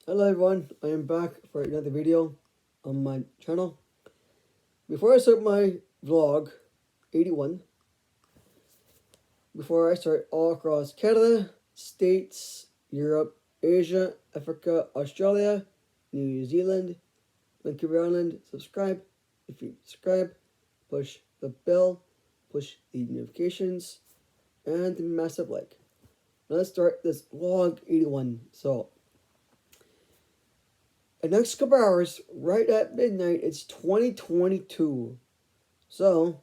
Hello everyone, I am back for another video on my channel. Before I start my vlog 81, before I start all across Canada, States, Europe, Asia, Africa, Australia, New Zealand, Vancouver Island, subscribe. If you subscribe, push the bell, push the notifications, and the massive like. Now let's start this vlog 81. So the next couple hours, right at midnight, it's 2022. So,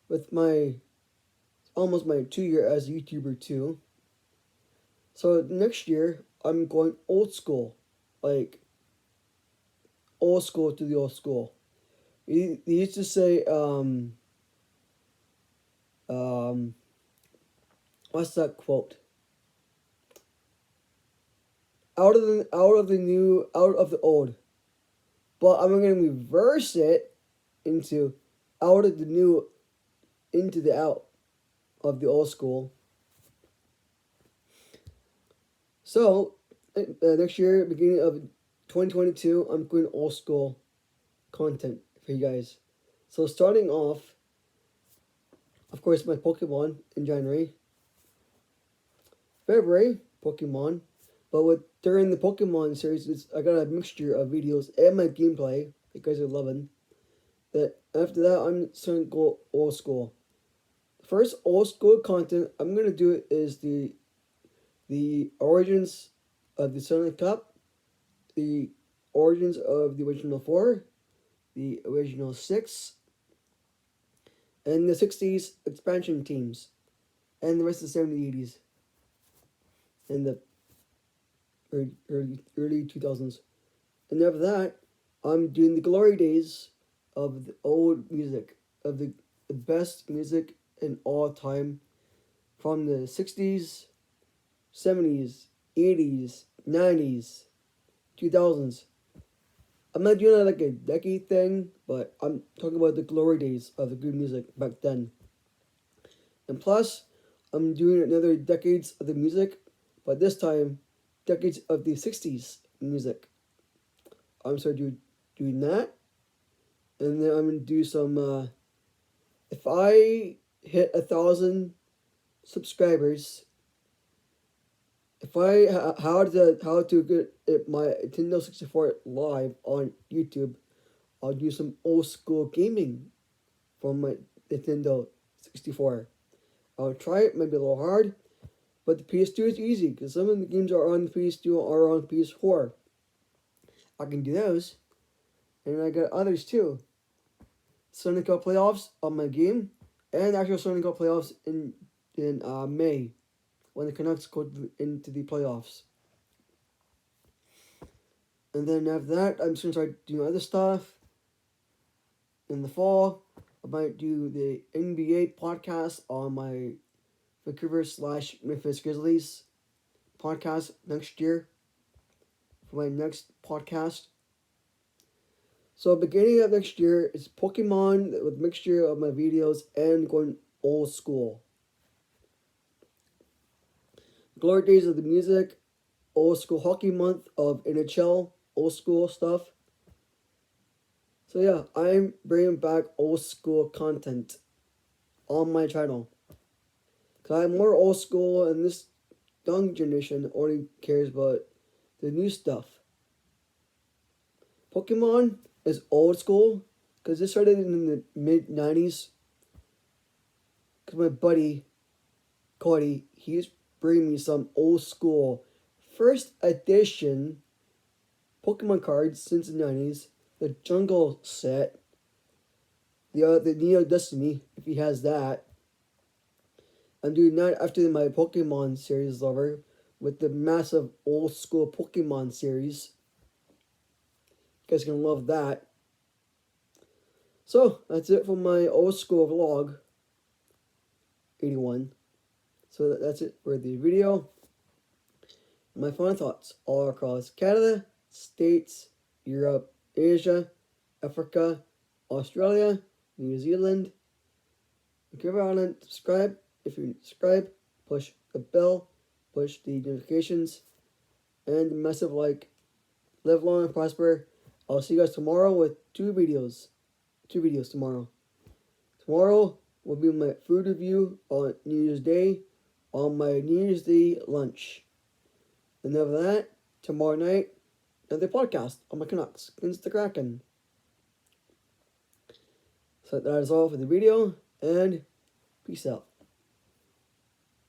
with my almost my 2 year as a YouTuber too. So next year I'm going old school, like old school to the old school. They used to say um what's that quote? Out of the new, out of the old. But I'm gonna reverse it into out of the new into the out of the old school. So next year, beginning of 2022, I'm going old school content for you guys. So starting off, of course, my Pokemon in January, February Pokemon, but with during the Pokemon series, I got a mixture of videos and my gameplay. You guys are loving that. After that, I'm starting to go old school. First old school content I'm gonna do is the origins of the Sonic Cup, the origins of the original four, the original six, and the 60s expansion teams, and the rest of the 70s, 80s, and the early 2000s. And after that, I'm doing the glory days of the old music, of the best music in all time, from the 60s, 70s, 80s, 90s, 2000s. I'm not doing like a decade thing, but I'm talking about the glory days of the good music back then. And plus, I'm doing another decades of the music, but this time, decades of the 60s music. I'm starting doing that. And then I'm going to do some, if I hit 1,000 subscribers, if I, how to get my Nintendo 64 live on YouTube, I'll do some old school gaming from my Nintendo 64. I'll try it, maybe a little hard, but the PS2 is easy because some of the games are on the PS2 are on PS4. I can do those, and I got others too. Sonic Cup playoffs on my game, and actual Sonic Cup playoffs in May when the Canucks go into the playoffs. And then after that, I'm just gonna start doing other stuff. In the fall, I might do the NBA podcast on my Vancouver/Memphis Grizzlies podcast next year for my next podcast. So beginning of next year, it's Pokemon with mixture of my videos and going old school. Glory days of the music, old school hockey month of NHL, old school stuff. So yeah, I'm bringing back old school content on my channel. Cause I'm more old school, and this young generation only cares about the new stuff. Pokemon is old school because it started in the mid 90s. Because my buddy Cody, he's bringing me some old school first edition Pokemon cards since the 90s. The Jungle set, the Neo Destiny, if he has that. I'm doing that after my Pokemon series is over with the massive old school Pokemon series. You guys can love that. So that's it for my old school vlog 81. So that's it for the video. My final thoughts all across Canada, States, Europe, Asia, Africa, Australia, New Zealand. Vancouver Island, subscribe. If you subscribe, push the bell, push the notifications, and massive like live long and prosper. I'll see you guys tomorrow with two videos. Two videos tomorrow. Tomorrow will be my food review on New Year's Day, on my New Year's Day lunch. And after that, tomorrow night, another podcast on my Canucks against the Kraken. So that is all for the video, and peace out.